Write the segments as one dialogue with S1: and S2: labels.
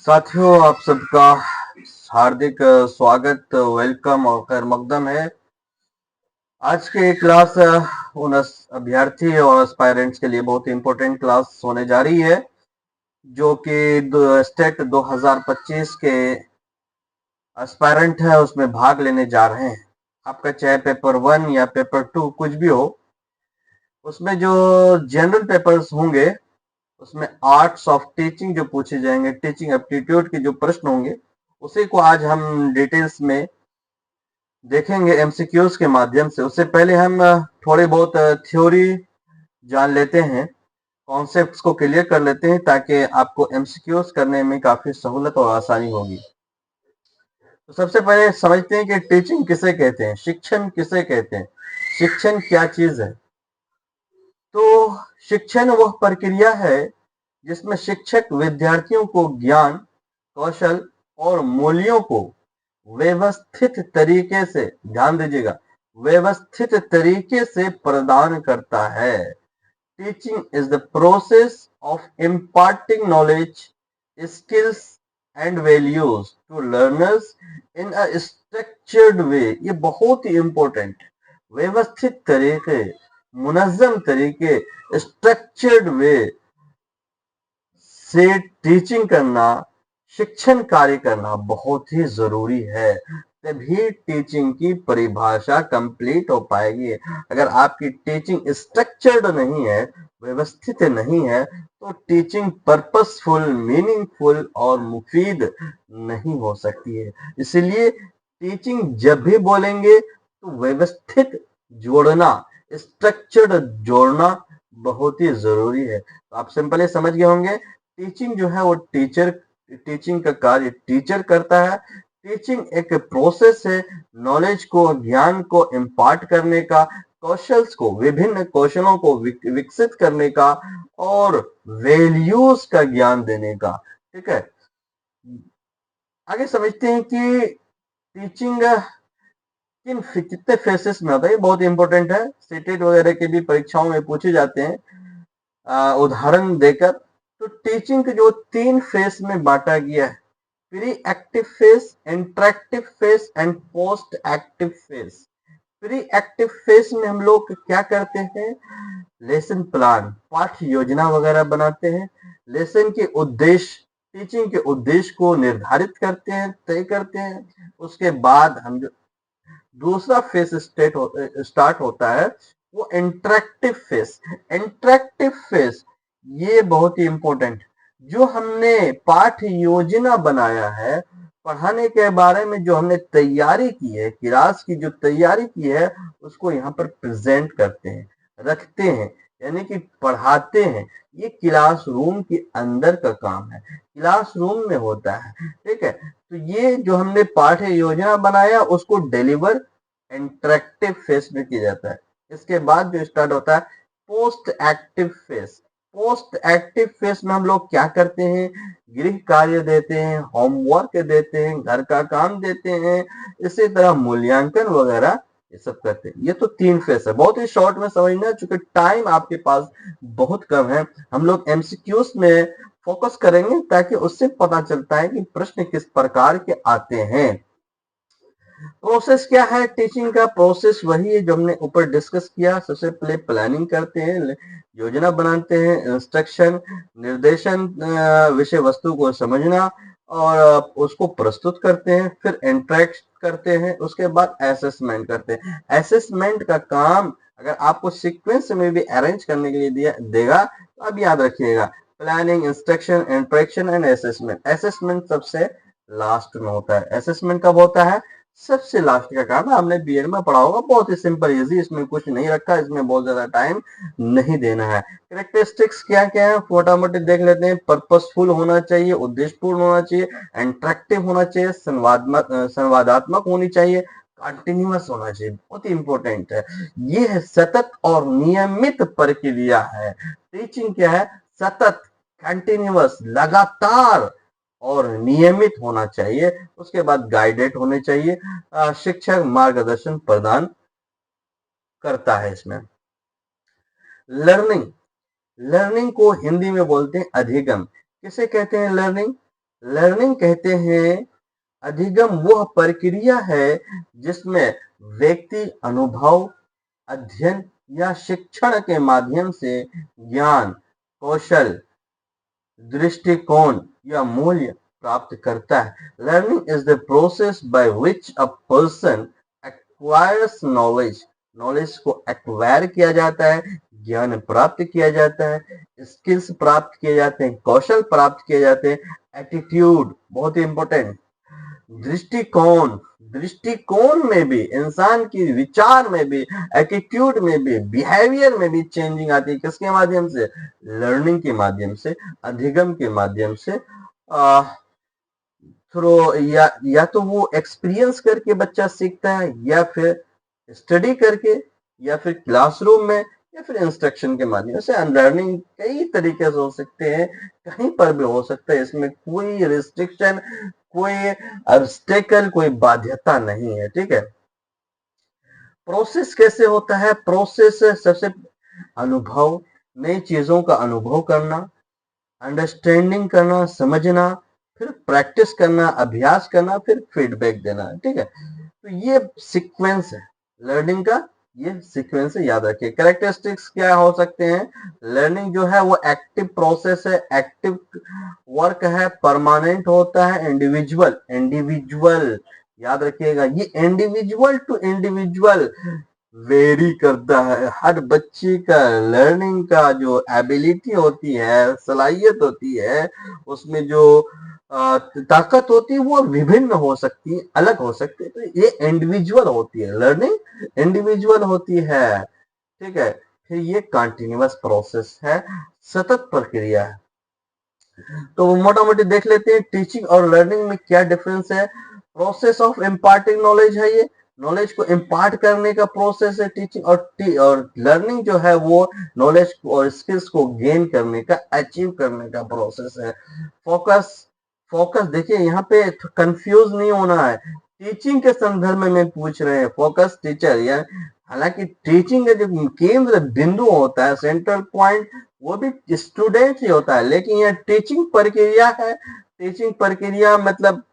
S1: साथियों, आप सबका हार्दिक स्वागत, वेलकम और खैर मकदम है। आज की क्लास उन अभ्यर्थी और एस्पायरेंट्स के लिए बहुत इंपॉर्टेंट क्लास होने जा रही है, जो कि स्टेट 2025 के एस्पायरेंट है उसमें भाग लेने जा रहे हैं। आपका चाहे पेपर 1 या पेपर 2 कुछ भी हो, उसमें जो जनरल पेपर्स होंगे उसमें आर्ट्स ऑफ टीचिंग जो पूछे जाएंगे, टीचिंग एप्टीट्यूड के जो प्रश्न होंगे, उसी को आज हम डिटेल्स में देखेंगे एमसीक्यूज के माध्यम से। उससे पहले हम थोड़े बहुत थ्योरी जान लेते हैं, कॉन्सेप्ट्स को क्लियर कर लेते हैं, ताकि आपको एमसीक्यूज करने में काफी सहूलत और आसानी होगी। तो सबसे पहले समझते हैं कि टीचिंग किसे कहते हैं, शिक्षण किसे कहते हैं, शिक्षण क्या चीज है। तो शिक्षण वह प्रक्रिया है जिसमें शिक्षक विद्यार्थियों को ज्ञान, कौशल और मूल्यों को व्यवस्थित तरीके से, ध्यान दीजिएगा, व्यवस्थित तरीके से प्रदान करता है। Teaching is the process of imparting knowledge, skills and values to learners in a structured way। ये बहुत ही इंपॉर्टेंट, व्यवस्थित तरीके, मुनज्जम तरीके, स्ट्रक्चर्ड वे से टीचिंग करना, शिक्षण कार्य करना बहुत ही जरूरी है। तभी टीचिंग की परिभाषा कंप्लीट हो पाएगी। अगर आपकी टीचिंग स्ट्रक्चर्ड नहीं है, व्यवस्थित नहीं है, तो टीचिंग पर्पसफुल, मीनिंगफुल और मुफीद नहीं हो सकती है। इसलिए टीचिंग जब भी बोलेंगे तो व्यवस्थित जोड़ना, स्ट्रक्चर्ड जोड़ना बहुत ही जरूरी है। तो आप सिंपली समझ गए होंगे, टीचिंग जो है वो टीचिंग का कार्य टीचर करता है। टीचिंग एक प्रोसेस है नॉलेज को, ज्ञान को इम्पार्ट करने का, कौशल्स को, विभिन्न कौशलों को विकसित करने का और वैल्यूज का ज्ञान देने का। ठीक है, आगे समझते हैं कि टीचिंग कितने फेसेस में होता है। ये बहुत इंपॉर्टेंट है, सीटेट वगैरह की भी परीक्षाओं में पूछे जाते हैं उदाहरण देकर। तो टीचिंग के जो 3 फेस में बांटा गया है, pre active face, interactive face and post active face. Pre active face में हम लोग क्या करते हैं, लेसन प्लान, पाठ्य योजना वगैरह बनाते हैं, लेसन के उद्देश्य, टीचिंग के उद्देश्य को निर्धारित करते हैं, तय करते हैं। उसके बाद हम जो दूसरा फेस स्टार्ट होता है वो इंटरेक्टिव फेस। इंटरेक्टिव फेस ये बहुत ही इंपॉर्टेंट, जो हमने पाठ्य योजना बनाया है, पढ़ाने के बारे में जो हमने तैयारी की है, क्लास की जो तैयारी की है, उसको यहाँ पर प्रेजेंट करते हैं, रखते हैं, यानी कि पढ़ाते हैं। ये क्लास रूम के अंदर का काम है, क्लास रूम में होता है। ठीक है, तो ये जो हमने पाठ्य योजना बनाया उसको डिलीवर इंटरेक्टिव फेस में किया जाता है। इसके बाद जो स्टार्ट होता है post active face. Post active face में हम लोग क्या करते हैं, गृह कार्य देते हैं, होमवर्क देते हैं, घर का काम देते हैं, इसी तरह मूल्यांकन वगैरह ये सब करते हैं। ये तो 3 फेस है, बहुत ही शॉर्ट में समझना, चूंकि टाइम आपके पास बहुत कम है। हम लोग एमसीक्यूज में फोकस करेंगे ताकि उससे पता चलता है कि प्रश्न किस प्रकार के आते हैं। प्रोसेस क्या है टीचिंग का, प्रोसेस वही है जो हमने ऊपर डिस्कस किया। सबसे पहले प्लानिंग करते हैं, योजना बनाते हैं, इंस्ट्रक्शन, निर्देशन, विषय वस्तु को समझना और उसको प्रस्तुत करते हैं, फिर इंटरेक्ट करते हैं, उसके बाद असेसमेंट करते हैं। असेसमेंट का काम अगर आपको सीक्वेंस में भी अरेंज करने के लिए देगा तो अब याद रखिएगा, planning, instruction, interaction and assessment. Assessment सबसे लास्ट में होता है। असेसमेंट कब होता है, सबसे लास्ट का काम है। हमने बीएड में पढ़ा होगा, बहुत ही सिंपल इजी, इसमें कुछ नहीं रखा, इसमें बहुत ज्यादा टाइम नहीं देना है। कैरेक्टरिस्टिक्स क्या क्या है मोटा मोटी देख लेते हैं। पर्पसफुल होना चाहिए, उद्देश्यपूर्ण होना चाहिए, इंटरेक्टिव होना चाहिए, संवादात्मक होनी चाहिए, कंटिन्यूअस होना चाहिए, बहुत ही इंपॉर्टेंट है। ये है सतत और नियमित प्रक्रिया है। टीचिंग क्या है, सतत, कंटिन्यूअस, लगातार और नियमित होना चाहिए। उसके बाद गाइडेड होने चाहिए, शिक्षक मार्गदर्शन प्रदान करता है इसमें। लर्निंग, लर्निंग को हिंदी में बोलते हैं अधिगम। किसे कहते हैं लर्निंग, लर्निंग कहते हैं अधिगम वह प्रक्रिया है जिसमें व्यक्ति अनुभव, अध्ययन या शिक्षण के माध्यम से ज्ञान, कौशल, दृष्टिकोण या मूल्य प्राप्त करता है। Learning is the process by which a person acquires knowledge. Knowledge को एक्वायर किया जाता है, ज्ञान प्राप्त किया जाता है, स्किल्स प्राप्त किए जाते हैं, कौशल प्राप्त किए जाते हैं, एटीट्यूड बहुत ही इंपॉर्टेंट, दृष्टिकोण, दृष्टिकोण में भी, इंसान की विचार में भी, एटीट्यूड में भी, बिहेवियर में भी चेंजिंग आती है। किसके माध्यम से? लर्निंग के माध्यम से, अधिगम के माध्यम से, थ्रू या तो वो एक्सपीरियंस करके बच्चा सीखता है, या फिर स्टडी करके, या फिर क्लासरूम में, या फिर इंस्ट्रक्शन के माध्यम से। लर्निंग कई तरीके से हो सकते हैं, कहीं पर भी हो सकता है, इसमें कोई रिस्ट्रिक्शन, कोई ऑब्स्टेकल, कोई बाध्यता नहीं है। ठीक है। प्रोसेस कैसे होता है? प्रोसेस सबसे अनुभव, नई चीजों का अनुभव करना, अंडरस्टैंडिंग करना, समझना, फिर प्रैक्टिस करना, अभ्यास करना, फिर फीडबैक देना। ठीक है। तो ये सीक्वेंस है लर्निंग का, ये सीक्वेंस है, याद रखिए। कैरेक्टरिस्टिक्स क्या हो सकते हैं? लर्निंग जो है वो एक्टिव प्रोसेस है, एक्टिव वर्क है, परमानेंट होता है, इंडिविजुअल, इंडिविजुअल याद रखिएगा, ये इंडिविजुअल टू इंडिविजुअल वेरी करता है। हर बच्चे का लर्निंग का जो एबिलिटी होती है, सलाहियत होती है, उसमें जो ताकत होती है, वो विभिन्न हो सकती है, अलग हो सकती है। तो ये इंडिविजुअल होती है, लर्निंग इंडिविजुअल होती है। ठीक है। फिर ये कंटिन्यूअस प्रोसेस है, सतत प्रक्रिया है। तो मोटा मोटी देख लेते हैं टीचिंग और लर्निंग में क्या डिफरेंस है। प्रोसेस ऑफ इम्पार्टिंग नॉलेज है, ये नॉलेज को इम्पार्ट करने का प्रोसेस है टीचिंग, और लर्निंग जो है वो नॉलेज और स्किल्स को गेन करने का, अचीव करने का प्रोसेस है। फोकस, फोकस देखिए यहाँ पे कंफ्यूज नहीं होना है, टीचिंग के संदर्भ में मैं पूछ रहे हैं, फोकस टीचर या, हालांकि टीचिंग का जो केंद्र बिंदु होता है, सेंट्रल पॉइंट, वो भी स्टूडेंट ही होता है, लेकिन यह टीचिंग प्रक्रिया है। टीचिंग प्रक्रिया मतलब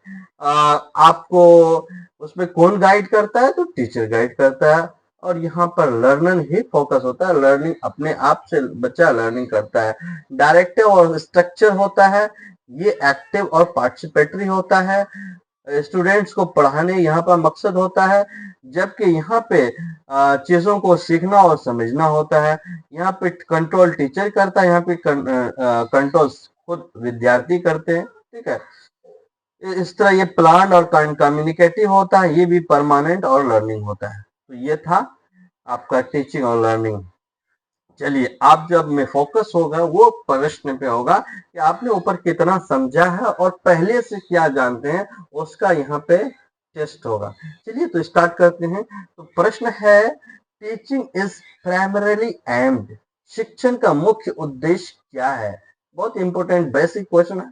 S1: आपको उसमें कौन गाइड करता है? तो टीचर गाइड करता है। और यहाँ पर लर्नर ही फोकस होता है, लर्निंग अपने आप से बच्चा लर्निंग करता है। डायरेक्टिव और स्ट्रक्चर होता है, ये एक्टिव और पार्टिसिपेटरी होता है। स्टूडेंट्स को पढ़ाने यहाँ पर मकसद होता है, जबकि यहाँ पे चीजों को सीखना और समझना होता है। यहाँ पे कंट्रोल टीचर करता है, यहाँ पे कंट्रोल खुद विद्यार्थी करते हैं। ठीक है। इस तरह ये प्लान और कम्युनिकेटिव होता है, ये भी परमानेंट और लर्निंग होता है। तो ये था आपका टीचिंग और लर्निंग। चलिए, आप जब में फोकस होगा वो प्रश्न पे होगा कि आपने ऊपर कितना समझा है और पहले से क्या जानते हैं, उसका यहाँ पे टेस्ट होगा। चलिए तो स्टार्ट करते हैं। तो प्रश्न है, टीचिंग इज प्राइमरीली एम्ड, शिक्षण का मुख्य उद्देश्य क्या है? बहुत इंपॉर्टेंट बेसिक क्वेश्चन है,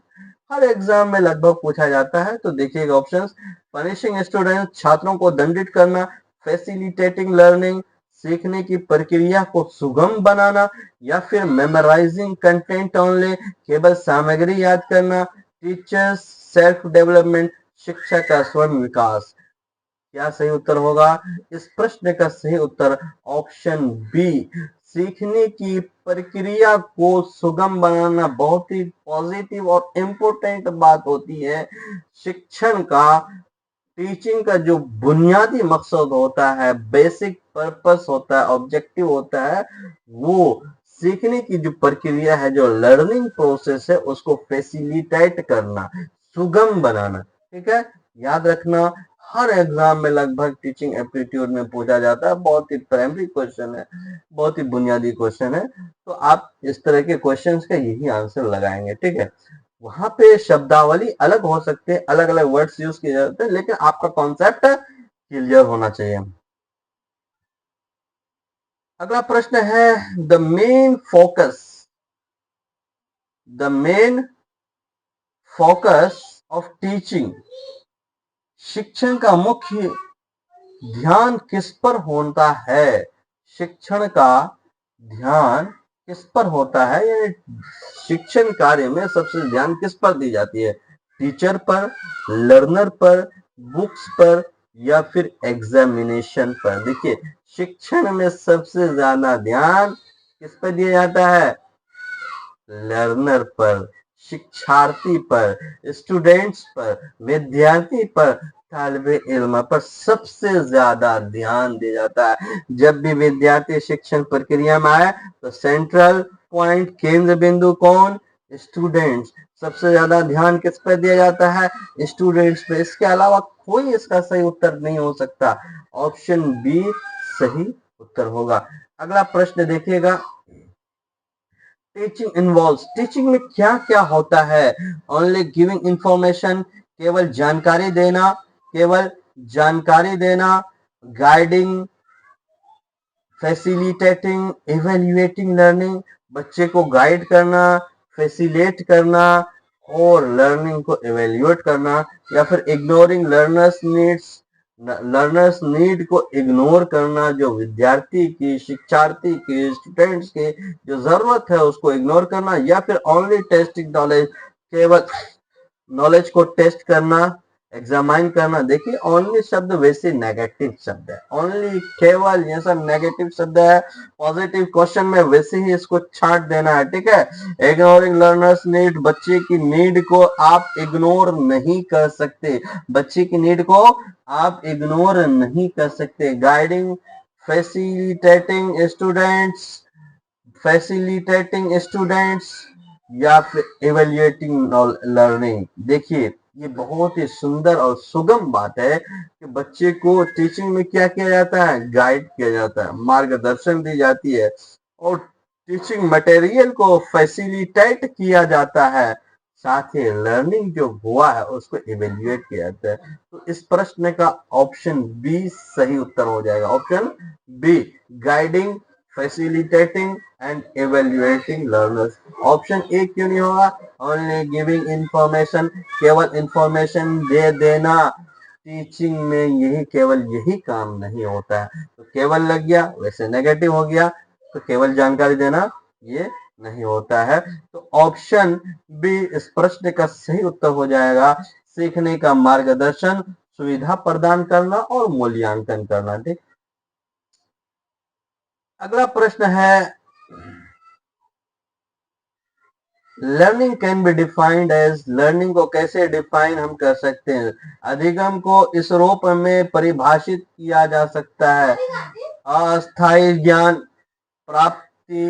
S1: हर एग्जाम में लगभग पूछा जाता है। तो देखिएगा ऑप्शंस, पनिशिंग स्टूडेंट, छात्रों को दंडित करना, फैसिलिटेटिंग लर्निंग, सीखने की प्रक्रिया को सुगम बनाना, या फिर मेमोराइजिंग कंटेंट ओनली, केवल सामग्री याद करना, टीचर्स सेल्फ डेवलपमेंट, शिक्षा का स्वयं विकास। क्या सही उत्तर होगा? इस प्रश्न का सही उत्तर ऑप्शन बी, सीखने की प्रक्रिया को सुगम बनाना। बहुत ही पॉजिटिव और इम्पोर्टेंट बात होती है। शिक्षण का, टीचिंग का जो बुनियादी मकसद होता है, बेसिक पर्पस होता है, ऑब्जेक्टिव होता है, वो सीखने की जो प्रक्रिया है, जो लर्निंग प्रोसेस है, उसको फैसिलिटेट करना, सुगम बनाना। ठीक है। याद रखना, हर एग्जाम में लगभग टीचिंग एप्टीट्यूड में पूछा जाता है, बहुत ही प्राइमरी क्वेश्चन है, बहुत ही बुनियादी क्वेश्चन है। तो आप इस तरह के क्वेश्चंस का यही आंसर लगाएंगे। ठीक है। वहां पे शब्दावली अलग हो सकते हैं, अलग अलग वर्ड्स यूज किए जाते हैं, लेकिन आपका कॉन्सेप्ट क्लियर होना चाहिए। अगला प्रश्न है, the main focus, the main focus of teaching, शिक्षण का मुख्य ध्यान किस पर होता है? शिक्षण का ध्यान किस पर होता है, यानी शिक्षण कार्य में सबसे ध्यान किस पर दी जाती है? टीचर पर, लर्नर पर, बुक्स पर या फिर एग्जामिनेशन पर? देखिए, शिक्षण में सबसे ज्यादा ध्यान किस पर दिया जाता है? लर्नर पर, शिक्षार्थी पर, स्टूडेंट्स पर, विद्यार्थी पर, तालिबे इल्म पर सबसे ज्यादा ध्यान दिया जाता है। जब भी विद्यार्थी शिक्षण प्रक्रिया में आए तो सेंट्रल पॉइंट, केंद्र बिंदु कौन? स्टूडेंट्स। सबसे ज्यादा ध्यान किस पर दिया जाता है? स्टूडेंट्स पे। इसके अलावा कोई इसका सही उत्तर नहीं हो सकता। ऑप्शन बी सही उत्तर होगा। अगला प्रश्न देखिएगा, टीचिंग इन्वॉल्व्स, टीचिंग में क्या क्या होता है? ओनली गिविंग इंफॉर्मेशन, केवल जानकारी देना, केवल जानकारी देना, गाइडिंग, फैसिलिटेटिंग, इवेल्युएटिंग लर्निंग, बच्चे को गाइड करना, फैसिलेट करना और लर्निंग को इवेल्युएट करना, या फिर ignoring learners needs, learners need को इग्नोर करना, जो विद्यार्थी की, शिक्षार्थी की, स्टूडेंट्स की जो जरूरत है उसको इग्नोर करना, या फिर ओनली टेस्टिंग नॉलेज, केवल नॉलेज को टेस्ट करना, एग्जामाइन करना। देखिए, ओनली शब्द वैसे नेगेटिव शब्द है, ओनली, केवल, ये सब नेगेटिव शब्द है। पॉजिटिव क्वेश्चन में वैसे ही इसको छांट देना है, ठीक है। इग्नोरिंग लर्नर्स नीड, बच्चे की नीड को आप इग्नोर नहीं कर सकते, बच्चे की नीड को आप इग्नोर नहीं कर सकते। Guiding, facilitating students, facilitating students या फिर इवेल्युएटिंग लर्निंग। देखिए, ये बहुत ही सुंदर और सुगम बात है कि बच्चे को टीचिंग में क्या किया जाता है? गाइड किया जाता है, मार्गदर्शन दी जाती है और टीचिंग मटेरियल को फैसिलिटेट किया जाता है, साथ ही लर्निंग जो हुआ है उसको इवेल्युएट किया जाता है। तो इस प्रश्न का ऑप्शन बी सही उत्तर हो जाएगा। Option B, guiding, facilitating and evaluating learners. Option A क्यों नहीं होगा? ओनली गिविंग इंफॉर्मेशन, केवल इंफॉर्मेशन दे देना। टीचिंग में यही, केवल यही काम नहीं होता है। तो केवल लग गया, वैसे नेगेटिव हो गया, तो केवल जानकारी देना ये नहीं होता है। तो ऑप्शन बी इस प्रश्न का सही उत्तर हो जाएगा। सीखने का मार्गदर्शन, सुविधा प्रदान करना और मूल्यांकन करना। ठीक, अगला प्रश्न है, learning can be defined as, learning को कैसे डिफाइन हम कर सकते हैं? अधिगम को इस रूप में परिभाषित किया जा सकता है, अस्थायी ज्ञान प्राप्ति,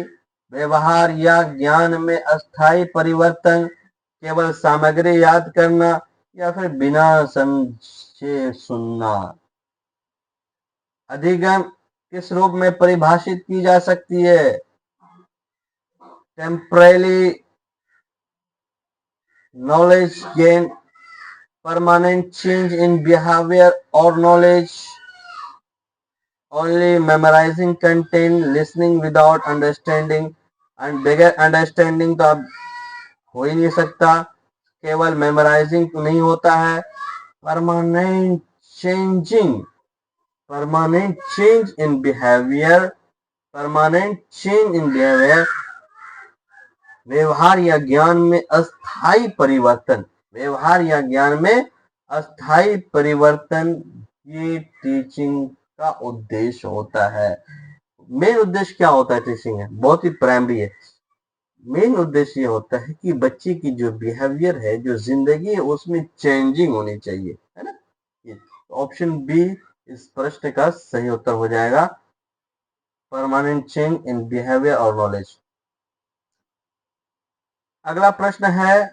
S1: व्यवहार या ज्ञान में अस्थायी परिवर्तन, केवल सामग्री याद करना या फिर बिना समझे सुनना। अधिगम किस रूप में परिभाषित की जा सकती है? Temporarily knowledge gain, permanent change in behavior or knowledge, only memorizing content, listening without understanding, and बगैर अंडरस्टैंडिंग तो अब हो ही नहीं सकता, केवल मेमोराइजिंग नहीं होता है। Permanent changing, permanent change in behaviour, permanent change in behaviour, व्यवहार या ज्ञान में अस्थायी परिवर्तन, व्यवहार या ज्ञान में अस्थायी परिवर्तन, ये टीचिंग का उद्देश्य होता है। मेन उद्देश्य क्या होता है टीचिंग है? बहुत ही प्राइमरी है। मेन उद्देश्य ये होता है कि बच्चे की जो बिहेवियर है, जो जिंदगी है, उसमें चेंजिंग होनी चाहिए, है ना। ऑप्शन बी इस प्रश्न का सही उत्तर हो जाएगा, परमानेंट चेंज इन बिहेवियर और नॉलेज। अगला प्रश्न है,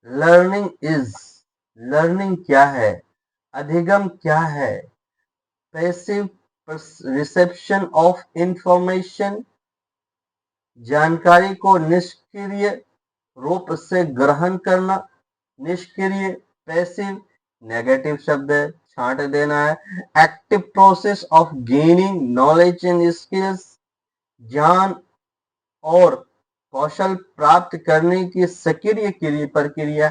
S1: लर्निंग इज, लर्निंग क्या है? अधिगम क्या है? पैसिव रिसेप्शन ऑफ इंफॉर्मेशन, जानकारी को निष्क्रिय रूप से ग्रहण करना, निष्क्रिय, पैसिव, नेगेटिव शब्द है, छांट देना है। Active process of gaining knowledge and skills, ज्ञान और कौशल प्राप्त करने की सक्रिय प्रक्रिया,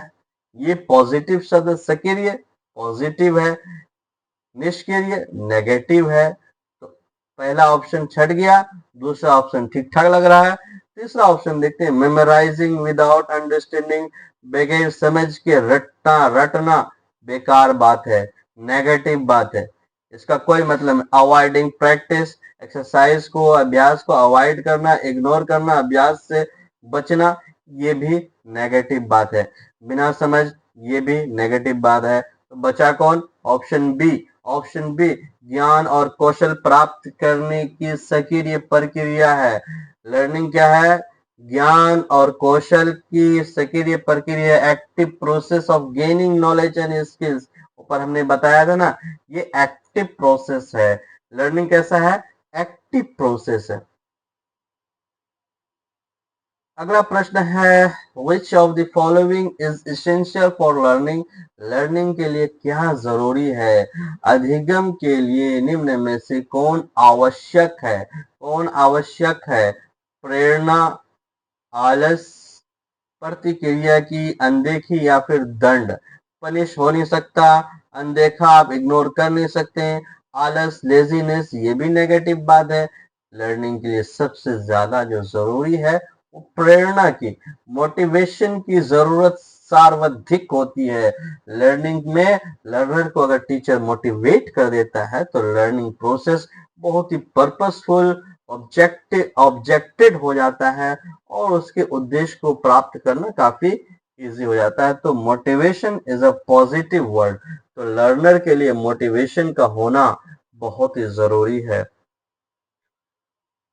S1: ये पॉजिटिव शब्द, सक्रिय पॉजिटिव है, निष्क्रिय नेगेटिव है। तो पहला ऑप्शन छट गया, दूसरा ऑप्शन ठीक ठाक लग रहा है। तीसरा ऑप्शन देखते हैं, मेमोराइजिंग विदाउट अंडरस्टैंडिंग, बगैर समझ के रटना बेकार बात है, नेगेटिव बात है, इसका कोई मतलब नहीं। अवॉइडिंग प्रैक्टिस, एक्सरसाइज को, अभ्यास को अवॉइड करना, इग्नोर करना, अभ्यास से बचना, ये भी नेगेटिव बात है। बिना समझ, ये भी नेगेटिव बात है। तो बचा कौन? Option B. ऑप्शन बी ज्ञान और कौशल प्राप्त करने की सक्रिय प्रक्रिया है। लर्निंग क्या है? ज्ञान और कौशल की सक्रिय प्रक्रिया, active process of gaining knowledge and skills. ऊपर हमने बताया था ना, ये एक्टिव प्रोसेस है। लर्निंग कैसा है? एक्टिव प्रोसेस है। अगला प्रश्न है, which of the following is essential for learning? Learning के लिए क्या जरूरी है? अधिगम के लिए निम्न में से कौन आवश्यक है? कौन आवश्यक है? प्रेरणा, आलस, प्रतिक्रिया की अनदेखी या फिर दंड। पनिश हो नहीं सकता, अनदेखा आप इग्नोर कर नहीं सकते, आलस, लेजीनेस, ये भी नेगेटिव बात है। लर्निंग के लिए सबसे ज्यादा जो जरूरी है वो प्रेरणा की, मोटिवेशन की जरूरत सर्वाधिक होती है। लर्निंग में लर्नर को अगर टीचर मोटिवेट कर देता है तो लर्निंग प्रोसेस बहुत ही पर्पसफुल, ऑब्जेक्टेड हो जाता है और उसके उद्देश्य को प्राप्त करना काफी इजी हो जाता है। तो motivation is a positive word. तो लर्नर के लिए मोटिवेशन का होना बहुत ही जरूरी है।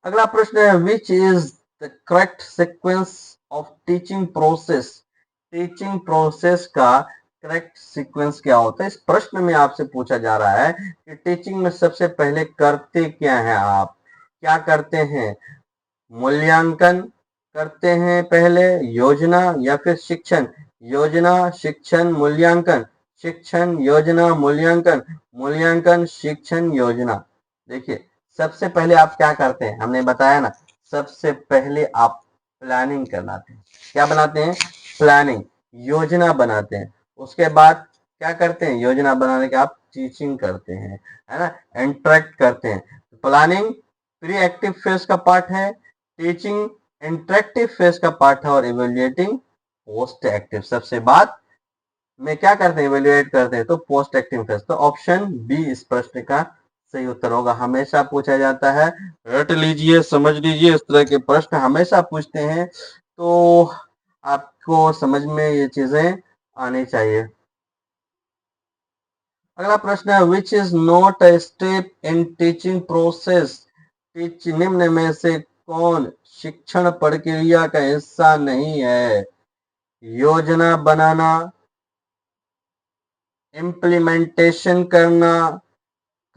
S1: अगला प्रश्न है, which is the correct sequence of teaching process? Teaching process का करेक्ट सीक्वेंस क्या होता है? इस प्रश्न में आपसे पूछा जा रहा है कि टीचिंग में सबसे पहले करते क्या हैं आप? क्या करते हैं? मूल्यांकन करते हैं पहले, योजना या फिर शिक्षण? योजना, शिक्षण, मूल्यांकन। शिक्षण, योजना, मूल्यांकन। मूल्यांकन, शिक्षण, योजना। देखिए, सबसे पहले आप क्या करते हैं? हमने बताया ना, सबसे पहले आप प्लानिंग बनाते हैं। क्या बनाते हैं? प्लानिंग, योजना बनाते हैं। उसके बाद क्या करते हैं? योजना बनाने के आप टीचिंग करते हैं, है ना, इंटरेक्ट करते हैं। प्लानिंग प्री एक्टिव फेज का पार्ट है, टीचिंग इंटरेक्टिव फेज का पार्ट है और इवेल्युएटिंग पोस्ट एक्टिव। सबसे बाद में क्या करते हैं? इवेल्युएट करते हैं, तो पोस्ट एक्टिव फेज। तो ऑप्शन बी इस प्रश्न का सही उत्तर होगा। हमेशा पूछा जाता है, रट लीजिए, समझ लीजिए, इस तरह के प्रश्न हमेशा पूछते हैं, तो आपको समझ में ये चीजें आनी चाहिए। अगला प्रश्न है, which is not a step in teaching process? निम्न में से कौन शिक्षण प्रक्रिया का हिस्सा नहीं है? योजना बनाना, इम्प्लीमेंटेशन करना,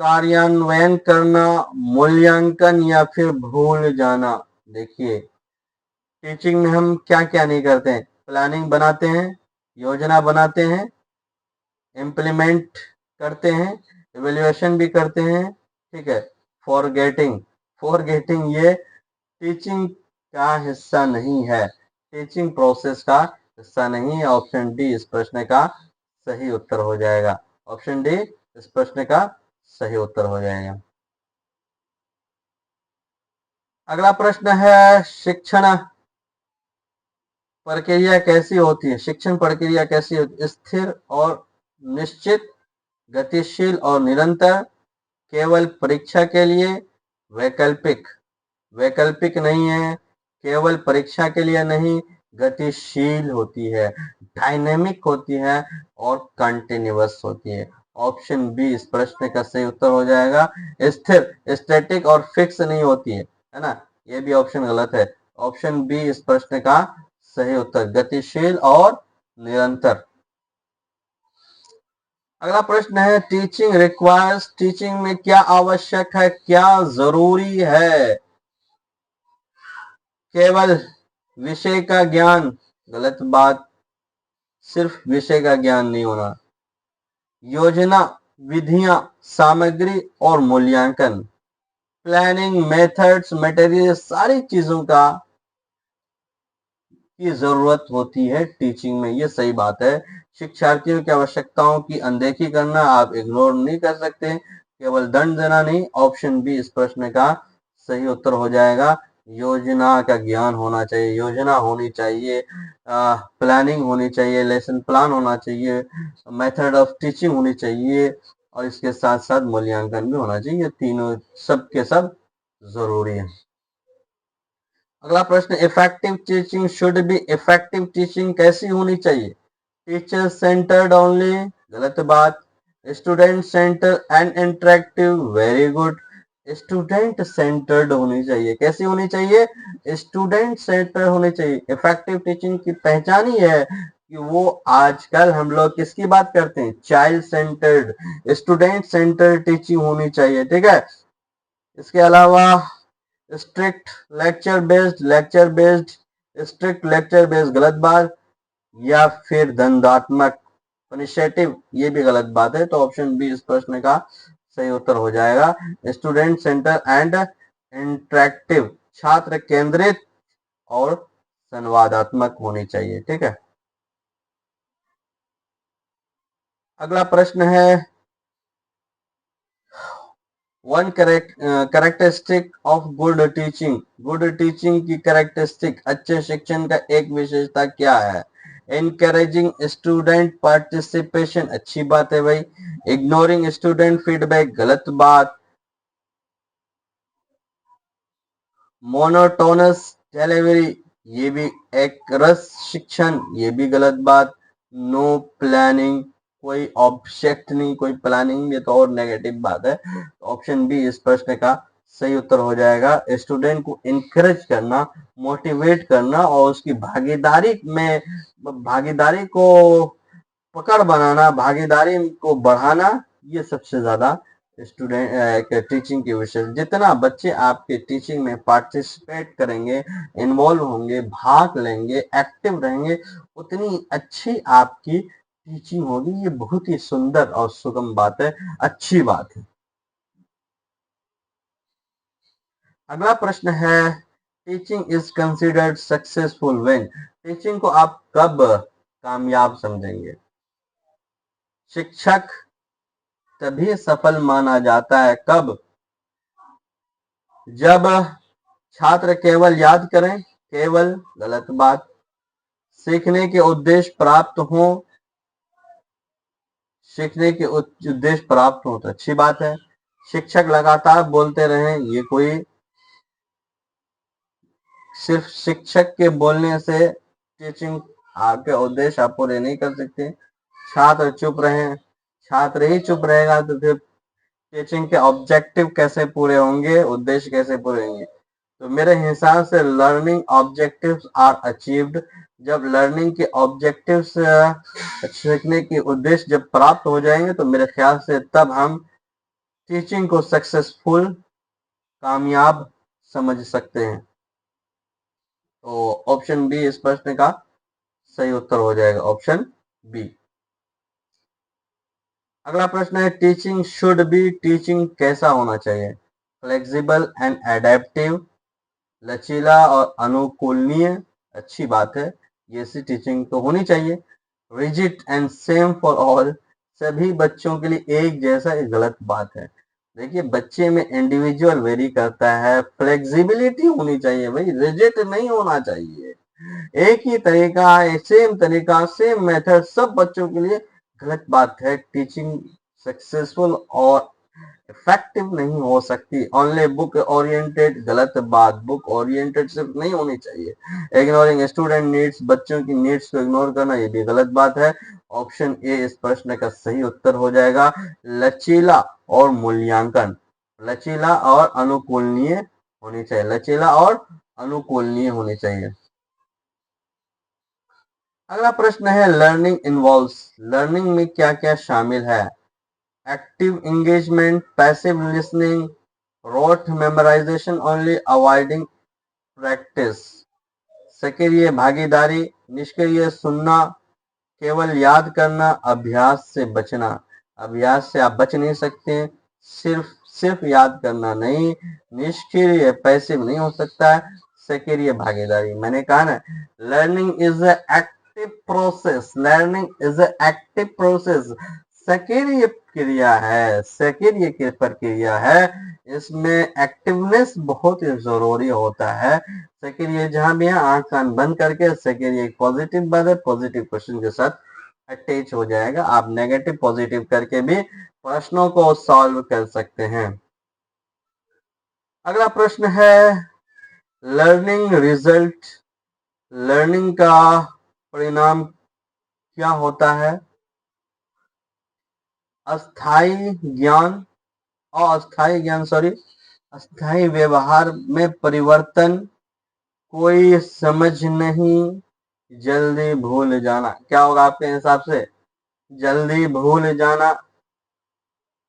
S1: कार्यान्वयन करना, मूल्यांकन या फिर भूल जाना। देखिए, टीचिंग में हम क्या क्या नहीं करते हैं? प्लानिंग बनाते हैं, योजना बनाते हैं, इम्प्लीमेंट करते हैं, इवेल्युएशन भी करते हैं, ठीक है। फॉरगेटिंग, फॉरगेटिंग ये टीचिंग का हिस्सा नहीं है, टीचिंग प्रोसेस का हिस्सा नहीं है। ऑप्शन डी इस प्रश्न का सही उत्तर हो जाएगा। ऑप्शन डी इस प्रश्न का सही उत्तर हो जाएगा। अगला प्रश्न है, शिक्षण प्रक्रिया कैसी होती है? शिक्षण प्रक्रिया कैसी होती है? स्थिर और निश्चित, गतिशील और निरंतर, केवल परीक्षा के लिए, वैकल्पिक। वैकल्पिक नहीं है, केवल परीक्षा के लिए नहीं, गतिशील होती है, डायनेमिक होती है और कंटिन्यूअस होती है। ऑप्शन बी इस प्रश्न का सही उत्तर हो जाएगा। स्थिर, स्टैटिक और फिक्स नहीं होती है ना, ये भी ऑप्शन गलत है। ऑप्शन बी इस प्रश्न का सही उत्तर, गतिशील और निरंतर। अगला प्रश्न है, टीचिंग रिक्वायर्स? टीचिंग में क्या आवश्यक है, क्या जरूरी है? केवल विषय का ज्ञान, गलत बात, सिर्फ विषय का ज्ञान नहीं होना। योजना, विधियां, सामग्री और मूल्यांकन, प्लानिंग, मेथड्स, मटेरियल, सारी चीजों का की जरूरत होती है टीचिंग में, ये सही बात है। शिक्षार्थियों की आवश्यकताओं की अनदेखी करना आप इग्नोर नहीं कर सकते, केवल दंड देना नहीं। ऑप्शन बी इस प्रश्न का सही उत्तर हो जाएगा। योजना का ज्ञान होना चाहिए, योजना होनी चाहिए, प्लानिंग होनी चाहिए, लेसन प्लान होना चाहिए, मेथड ऑफ टीचिंग होनी चाहिए और इसके साथ साथ मूल्यांकन भी होना चाहिए। तीनों सब के सब जरूरी है। अगला प्रश्न, effective teaching should be, effective teaching कैसी होनी चाहिए? टीचर सेंटर्ड ओनली, गलत बात। Student centre and interactive, very good. Student centred होनी चाहिए, कैसी होनी चाहिए? स्टूडेंट सेंटर होनी चाहिए। इफेक्टिव टीचिंग की पहचान ही है कि वो आजकल हम लोग किसकी बात करते हैं? Child centred, student centred teaching होनी चाहिए, ठीक है। इसके अलावा strict lecture based, strict lecture based गलत बात, या फिर दंडात्मक इनिशिएटिव, ये भी गलत बात है। तो ऑप्शन बी इस प्रश्न का सही उत्तर हो जाएगा। स्टूडेंट सेंटर एंड इंटरेक्टिव, छात्र केंद्रित और संवादात्मक होनी चाहिए, ठीक है। अगला प्रश्न है, one characteristic of good teaching, good teaching की कैरेक्टरिस्टिक, अच्छे शिक्षण का एक विशेषता क्या है? एनकरेजिंग स्टूडेंट पार्टिसिपेशन, अच्छी बात है भाई। इग्नोरिंग स्टूडेंट फीडबैक, गलत बात। मोनोटोनस डिलीवरी, ये भी एक रस शिक्षण, ये भी गलत बात। नो प्लानिंग, कोई ऑब्जेक्ट नहीं, कोई प्लानिंग, ये तो और नेगेटिव बात है। ऑप्शन बी इस प्रश्न का सही उत्तर हो जाएगा। स्टूडेंट को इनकरेज करना, मोटिवेट करना और उसकी भागीदारी को पकड़ बनाना, भागीदारी को बढ़ाना, ये सबसे ज्यादा स्टूडेंट टीचिंग के विषय। जितना बच्चे आपके टीचिंग में पार्टिसिपेट करेंगे, इन्वॉल्व होंगे, भाग लेंगे, एक्टिव रहेंगे, उतनी अच्छी आपकी टीचिंग होगी। ये बहुत ही सुंदर और सुगम बात है, अच्छी बात है। अगला प्रश्न है, teaching is considered successful when, teaching को आप कब कामयाब समझेंगे? शिक्षक तभी सफल माना जाता है कब? जब छात्र केवल याद करें, केवल, गलत बात। सीखने के उद्देश्य प्राप्त हो, सीखने के उद्देश्य प्राप्त हो तो अच्छी बात है। शिक्षक लगातार बोलते रहें, ये कोई, सिर्फ शिक्षक के बोलने से टीचिंग आपके उद्देश्य आप पूरे नहीं कर सकते। छात्र चुप रहें, छात्र ही चुप रहेगा तो फिर टीचिंग के ऑब्जेक्टिव कैसे पूरे होंगे, उद्देश्य कैसे पूरे होंगे? तो मेरे हिसाब से लर्निंग ऑब्जेक्टिव्स आर अचीव्ड, जब लर्निंग के ऑब्जेक्टिव्स, सीखने के उद्देश्य जब प्राप्त हो जाएंगे तो मेरे ख्याल से तब हम टीचिंग को सक्सेसफुल, कामयाब समझ सकते हैं। तो ऑप्शन बी इस प्रश्न का सही उत्तर हो जाएगा, ऑप्शन बी। अगला प्रश्न है, टीचिंग शुड बी, टीचिंग कैसा होना चाहिए? फ्लेक्सिबल एंड एडेप्टिव, लचीला और अनुकूलनीय, अच्छी बात है, ये ऐसी टीचिंग तो होनी चाहिए। Rigid and same for all, सभी बच्चों के लिए एक जैसा, एक गलत बात है। देखिए बच्चे में इंडिविजुअल वेरी करता है, फ्लेक्सिबिलिटी होनी चाहिए भाई, रिजिड नहीं होना चाहिए। एक ही तरीका, सेम तरीका, सेम मेथड सब बच्चों के लिए, गलत बात है। टीचिंग सक्सेसफुल और इफेक्टिव नहीं हो सकती ओनली बुक ओरिएंटेड, गलत बात। बुक ओरिएंटेड सिर्फ नहीं होनी चाहिए। इग्नोरिंग स्टूडेंट नीड्स, बच्चों की नीड्स को इग्नोर करना, ये भी गलत बात है। ऑप्शन ए इस प्रश्न का सही उत्तर हो जाएगा। लचीला और मूल्यांकन, लचीला और अनुकूलनीय होनी चाहिए, लचीला और अनुकूलनीय होनी चाहिए। अगला प्रश्न है, लर्निंग इन्वॉल्व्स, लर्निंग में क्या क्या शामिल है? Active engagement, passive listening, rote memorization only, avoiding practice. सक्रिय भागीदारी, निष्क्रिय सुनना, केवल याद करना, अभ्यास से बचना। अभ्यास से आप बच नहीं सकते, सिर्फ सिर्फ याद करना नहीं, निष्क्रिय पैसिव नहीं हो सकता है, सक्रिय भागीदारी। मैंने कहा ना, learning is a active process, learning is a active process, सक्रिय क्रिया है, सक्रिय प्रक्रिया है। इसमें एक्टिवनेस बहुत ही जरूरी होता है। सेकेंड ये जहां भी है आंख कान बंद करके, सेकेंड ये पॉजिटिव बात है, पॉजिटिव क्वेश्चन के साथ अटैच हो जाएगा। आप नेगेटिव पॉजिटिव करके भी प्रश्नों को सॉल्व कर सकते हैं। अगला प्रश्न है लर्निंग रिजल्ट। लर्निंग का परिणाम क्या होता है? अस्थाई ज्ञान, अस्थाई ज्ञान सॉरी, अस्थाई व्यवहार में परिवर्तन, कोई समझ नहीं, जल्दी भूल जाना। क्या होगा आपके हिसाब से? जल्दी भूल जाना,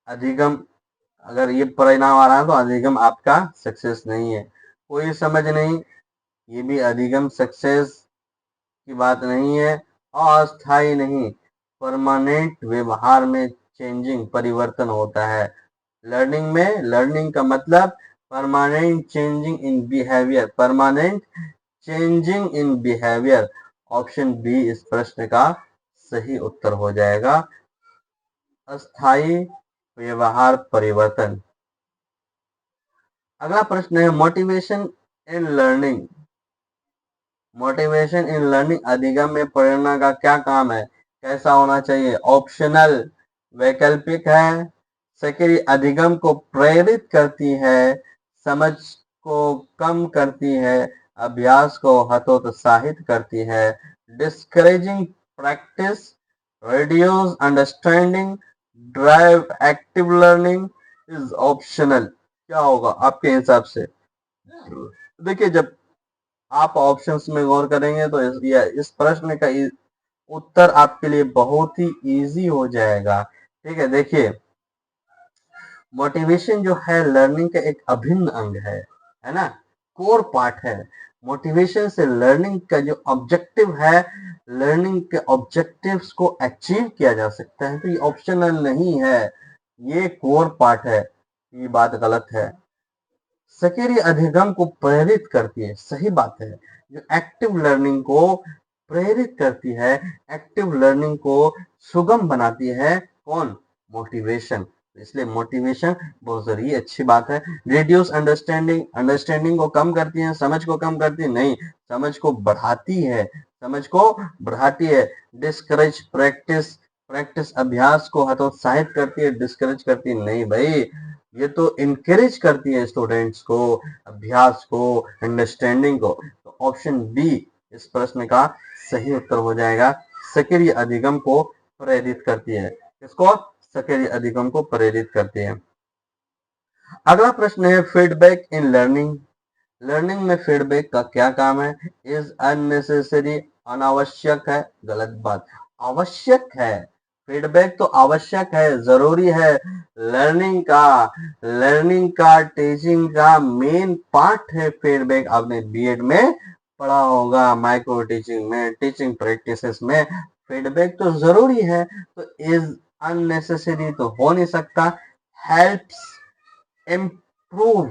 S1: अधिगम। अगर ये परिणाम आ रहा है तो अधिगम आपका सक्सेस नहीं है। कोई समझ नहीं, ये भी अधिगम सक्सेस की बात नहीं है। अस्थाई नहीं, परमानेंट व्यवहार में चेंजिंग परिवर्तन होता है। लर्निंग में, लर्निंग का मतलब permanent changing in behaviour, permanent changing in behaviour. Option B इस प्रश्न का सही उत्तर हो जाएगा, अस्थाई व्यवहार परिवर्तन। अगला प्रश्न है motivation in learning. Motivation in learning अधिगम में प्रेरणा का क्या काम है? कैसा होना चाहिए? ऑप्शनल, वैकल्पिक है। सेकेंड अधिगम को प्रेरित करती है, समझ को कम करती है, अभ्यास को हतोत्साहित करती है, discouraging practice, reduce understanding, drive active learning, is optional. क्या होगा आपके हिसाब से? देखिए जब आप ऑप्शंस में गौर करेंगे तो इस प्रश्न का उत्तर आपके लिए बहुत ही इजी हो जाएगा। ठीक है, देखिए मोटिवेशन जो है लर्निंग का एक अभिन्न अंग है ना, कोर पार्ट है। मोटिवेशन से लर्निंग का जो ऑब्जेक्टिव है, लर्निंग के ऑब्जेक्टिव्स को अचीव किया जा सकता है। तो ये ऑप्शनल नहीं है, ये कोर पार्ट है। ये बात गलत है। सेकेंड अधिगम को प्रेरित करती है, सही बात है। जो एक्टिव लर्निंग को प्रेरित करती है, एक्टिव लर्निंग को सुगम बनाती है, कौन? मोटिवेशन। इसलिए मोटिवेशन बहुत जरूरी, अच्छी बात है। रिड्यूस अंडरस्टैंडिंग, अंडरस्टैंडिंग को कम करती है, समझ को कम करती है? नहीं, समझ को बढ़ाती है, समझ को बढ़ाती है। डिस्करेज प्रैक्टिस, प्रैक्टिस अभ्यास को हतोत्साहित करती है, डिस्करेज करती है? नहीं भाई, ये तो इनकरेज करती है स्टूडेंट्स को, अभ्यास को, अंडरस्टैंडिंग को। तो ऑप्शन बी इस प्रश्न का सही उत्तर हो जाएगा। सक्रिय अधिगम को प्रेरित करती है, किसको? सक्रिय अधिगम को प्रेरित करती है। अगला प्रश्न है फीडबैक इन लर्निंग। लर्निंग में फीडबैक का क्या काम है? इज अननेसेसरी, अनावश्यक है, गलत बात। आवश्यक है, फीडबैक तो आवश्यक है, जरूरी है। लर्निंग का, लर्निंग का, टीचिंग का मेन पार्ट है फीडबैक। आपने बीएड में पढ़ा होगा, माइक्रो टीचिंग में, टीचिंग प्रैक्टिसेस में फीडबैक तो जरूरी है। तो इज अननेसेसरी तो हो नहीं सकता। हेल्प्स इम्प्रूव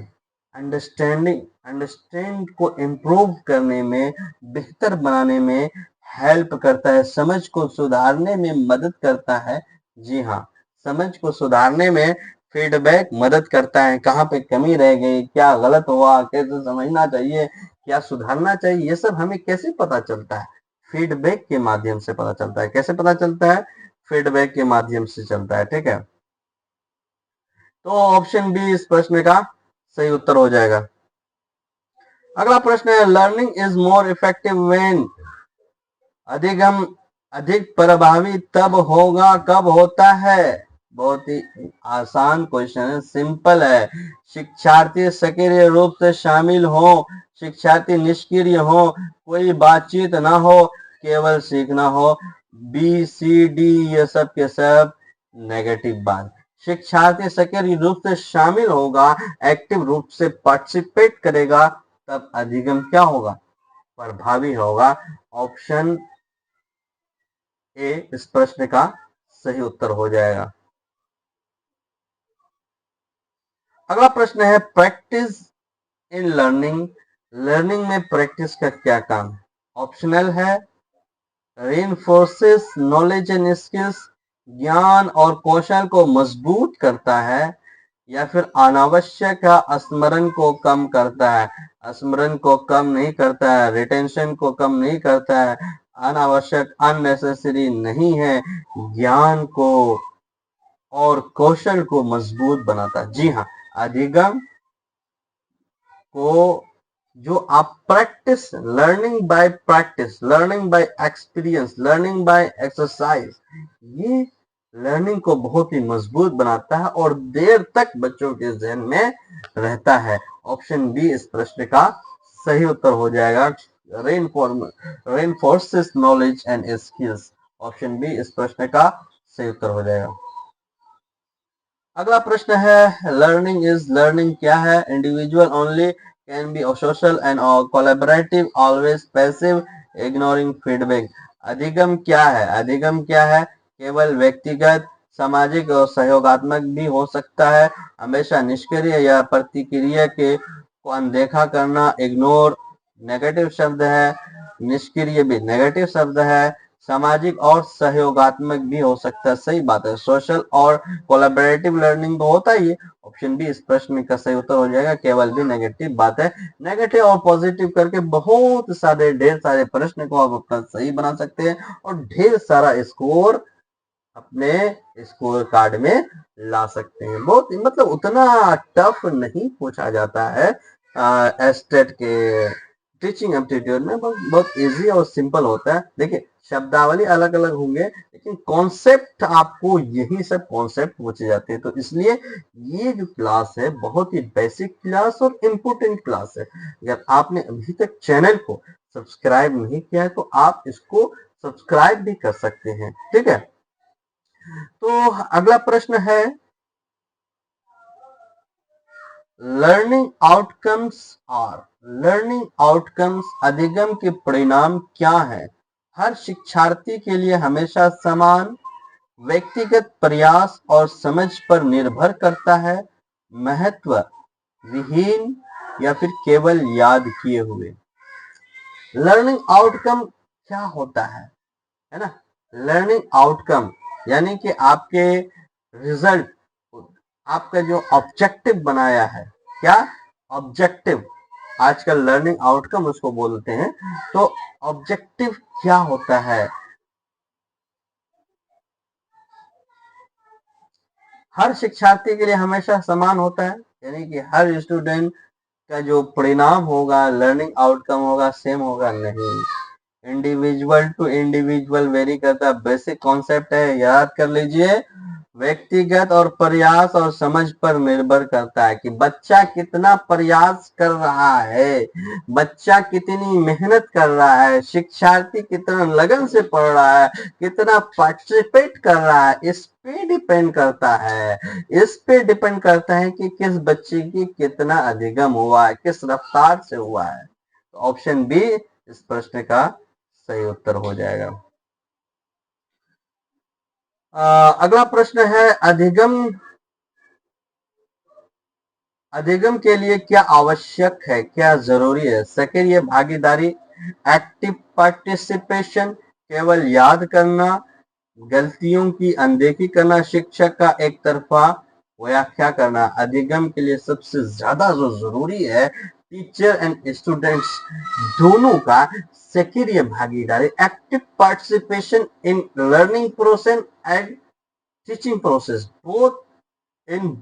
S1: अंडरस्टैंडिंग, अंडरस्टैंड को इम्प्रूव करने में, बेहतर बनाने में हेल्प करता है, समझ को सुधारने में मदद करता है। जी हाँ, समझ को सुधारने में फीडबैक मदद करता है। कहाँ पे कमी रह गई, क्या गलत हुआ, कैसे समझना चाहिए, क्या सुधारना चाहिए, ये सब हमें कैसे पता चलता है? फीडबैक के माध्यम से पता चलता है। कैसे पता चलता है? फीडबैक के माध्यम से चलता है। ठीक है, तो ऑप्शन बी इस प्रश्न का सही उत्तर हो जाएगा। अगला प्रश्न है learning is more effective when. अधिगम अधिक प्रभावी तब होगा, कब होता है? बहुत ही आसान क्वेश्चन है, सिंपल है। शिक्षार्थी सक्रिय रूप से शामिल हो, शिक्षार्थी निष्क्रिय हो, कोई बातचीत ना हो, केवल सीखना हो। बी सी डी ये सब के सब नेगेटिव बात। शिक्षार्थी सक्रिय रूप से शामिल होगा, एक्टिव रूप से पार्टिसिपेट करेगा, तब अधिगम क्या होगा? प्रभावी होगा। ऑप्शन ए इस प्रश्न का सही उत्तर हो जाएगा। अगला प्रश्न है प्रैक्टिस इन लर्निंग। लर्निंग में प्रैक्टिस का क्या काम है? ऑप्शनल है। reinforces नॉलेज एंड स्किल्स, ज्ञान और कौशल को मजबूत करता है, या फिर अनावश्यक स्मरण को कम करता है। स्मरण को कम नहीं करता है, रिटेंशन को कम नहीं करता है, अनावश्यक अननेसेसरी नहीं है, ज्ञान को और कौशल को मजबूत बनाता है। जी हाँ, अधिगम को जो आप practice, learning by experience, learning by exercise, ये लर्निंग को बहुत ही मजबूत बनाता है और देर तक बच्चों के जहन में रहता है। ऑप्शन बी इस प्रश्न का सही उत्तर हो जाएगा। Reinforces knowledge and skills, option B इस प्रश्न का सही उत्तर हो जाएगा। अगला प्रश्न है, लर्निंग क्या है? Individual only, can be social and collaborative, always passive, ignoring feedback. अधिगम क्या है? अधिगम क्या है? केवल व्यक्तिगत, सामाजिक और सहयोगात्मक भी हो सकता है, हमेशा निष्क्रिय या प्रतिक्रिया के को अनदेखा करना, इग्नोर नेगेटिव शब्द है, निष्क्रिय भी नेगेटिव शब्द है, सामाजिक और सहयोगात्मक भी हो सकता है। सही बात है, सोशल और कोलैबोरेटिव लर्निंग तो होता ही है। ऑप्शन बी इस प्रश्न का सही उत्तर हो जाएगा। केवल भी नेगेटिव बात है। नेगेटिव और पॉजिटिव करके बहुत सारे, ढेर सारे प्रश्न को आप अपना सही बना सकते हैं और ढेर सारा स्कोर अपने स्कोर कार्ड में ला सकते हैं। बहुत मतलब उतना टफ नहीं पूछा जाता है एस्टेट के टीचिंग एप्टीट्यूड में, बहुत इजी और सिंपल होता है। देखिए, शब्दावली अलग अलग होंगे लेकिन कॉन्सेप्ट आपको यही सब कॉन्सेप्ट पूछे जाते हैं। तो इसलिए ये जो क्लास है बहुत ही बेसिक क्लास और इम्पोर्टेंट क्लास है। अगर आपने अभी तक चैनल को सब्सक्राइब नहीं किया है तो आप इसको सब्सक्राइब भी कर सकते हैं। ठीक है, तो अगला प्रश्न है, लर्निंग आउटकम्स अधिगम के परिणाम क्या है? हर शिक्षार्थी के लिए हमेशा समान, व्यक्तिगत प्रयास और समझ पर निर्भर करता है, महत्व विहीन या फिर केवल याद किए हुए। लर्निंग आउटकम क्या होता है ना? लर्निंग आउटकम यानी कि आपके रिजल्ट, आपका जो ऑब्जेक्टिव बनाया है, क्या ऑब्जेक्टिव, आजकल लर्निंग आउटकम उसको बोलते हैं। तो ऑब्जेक्टिव क्या होता है? हर शिक्षार्थी के लिए हमेशा समान होता है, यानी कि हर स्टूडेंट का जो परिणाम होगा, लर्निंग आउटकम होगा, सेम होगा नहीं। इंडिविजुअल टू इंडिविजुअल वेरी करता है, बेसिक कॉन्सेप्ट है, याद कर लीजिए। व्यक्तिगत और प्रयास और समझ पर निर्भर करता है कि बच्चा कितना प्रयास कर रहा है, बच्चा कितनी मेहनत कर रहा है, शिक्षार्थी कितना लगन से पढ़ रहा है, कितना पार्टिसिपेट कर रहा है, इस पे डिपेंड करता है। इस पे डिपेंड करता है कि किस बच्चे की कितना अधिगम हुआ है, किस रफ्तार से हुआ है। तो ऑप्शन बी इस प्रश्न का सही उत्तर हो जाएगा। अगला प्रश्न है, अधिगम के लिए क्या आवश्यक है, क्या जरूरी है? सक्रिय भागीदारी, एक्टिव पार्टिसिपेशन, केवल याद करना, गलतियों की अनदेखी करना, शिक्षक का एक तरफा व्याख्या करना। अधिगम के लिए सबसे ज्यादा जो जरूरी है, टीचर एंड स्टूडेंट्स दोनों का सक्रिय भागीदारी, active participation in learning process and teaching process.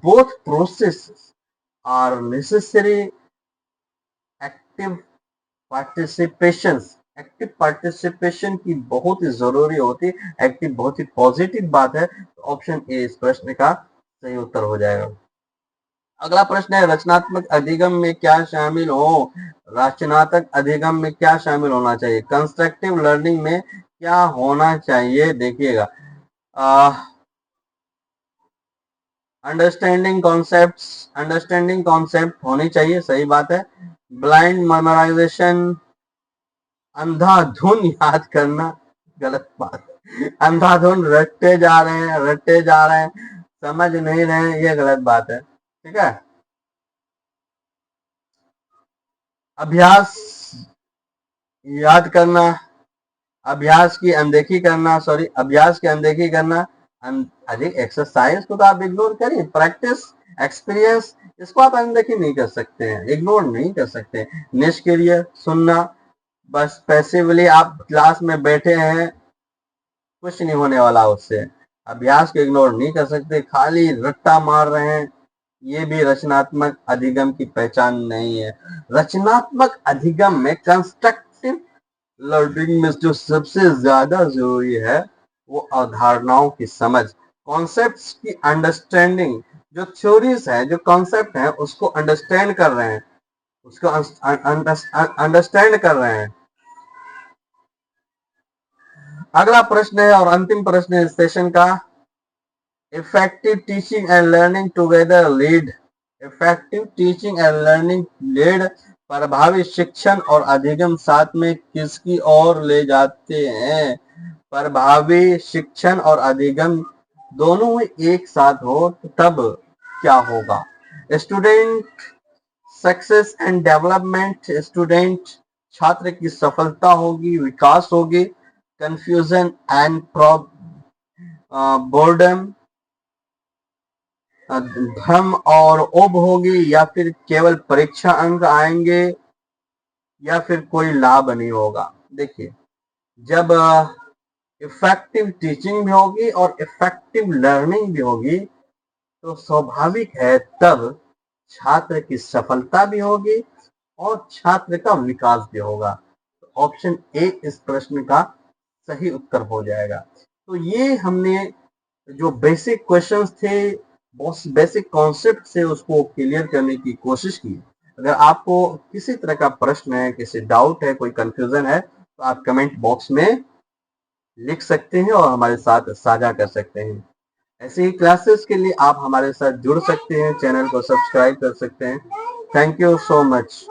S1: Both processes are necessary active participations. Active participation की बहुत ही जरूरी होती है। एक्टिव बहुत ही पॉजिटिव बात है। तो ऑप्शन ए इस प्रश्न का सही उत्तर हो जाएगा। अगला प्रश्न है, रचनात्मक अधिगम में क्या शामिल हो? रचनात्मक अधिगम में क्या शामिल होना चाहिए? कंस्ट्रक्टिव लर्निंग में क्या होना चाहिए? देखिएगा, अंडरस्टैंडिंग कॉन्सेप्ट होनी चाहिए, सही बात है। ब्लाइंड मेमोराइजेशन, अंधाधुन याद करना, गलत बात। अंधाधुन रटते जा रहे हैं, समझ नहीं रहे हैं, ये गलत बात है। ठीक है, अभ्यास याद करना, अभ्यास की अनदेखी करना, अरे एक्सरसाइज को तो आप इग्नोर करिए, प्रैक्टिस, एक्सपीरियंस, इसको आप अनदेखी नहीं कर सकते हैं, इग्नोर नहीं कर सकते। निष्क्रिय सुनना, बस पैसिवली आप क्लास में बैठे हैं, कुछ नहीं होने वाला उससे। अभ्यास को इग्नोर नहीं कर सकते, खाली रट्टा मार रहे हैं, ये भी रचनात्मक अधिगम की पहचान नहीं है। रचनात्मक अधिगम में कंस्ट्रक्टिव लर्निंग में जो सबसे ज्यादा जरूरी है वो अवधारणाओं की समझ, कॉन्सेप्ट्स की अंडरस्टैंडिंग। जो थ्योरीज है, जो कॉन्सेप्ट है, उसको अंडरस्टैंड कर रहे हैं, उसको अंडरस्टैंड कर रहे हैं। अगला प्रश्न है और अंतिम प्रश्न है इस सेशन का, effective teaching and learning together lead, effective teaching and learning lead, प्रभावी शिक्षण और अधिगम साथ में किसकी ओर ले जाते हैं? प्रभावी शिक्षण और अधिगम दोनों ही एक साथ हो तो तब क्या होगा? Student success and development, student छात्र की सफलता होगी, विकास होगी, कंफ्यूजन एंड बोर्डम, भ्रम और उब होगी, या फिर केवल परीक्षा अंक आएंगे, या फिर कोई लाभ नहीं होगा। देखिए, जब इफेक्टिव टीचिंग भी होगी और इफेक्टिव लर्निंग भी होगी तो स्वाभाविक है तब छात्र की सफलता भी होगी और छात्र का विकास भी होगा। तो ऑप्शन ए इस प्रश्न का सही उत्तर हो जाएगा। तो ये हमने जो बेसिक क्वेश्चंस थे, बेसिक कॉन्सेप्ट से उसको क्लियर करने की कोशिश की। अगर आपको किसी तरह का प्रश्न है, किसी डाउट है, कोई कंफ्यूजन है, तो आप कमेंट बॉक्स में लिख सकते हैं और हमारे साथ साझा कर सकते हैं। ऐसे ही क्लासेस के लिए आप हमारे साथ जुड़ सकते हैं, चैनल को सब्सक्राइब कर सकते हैं। Thank you so much.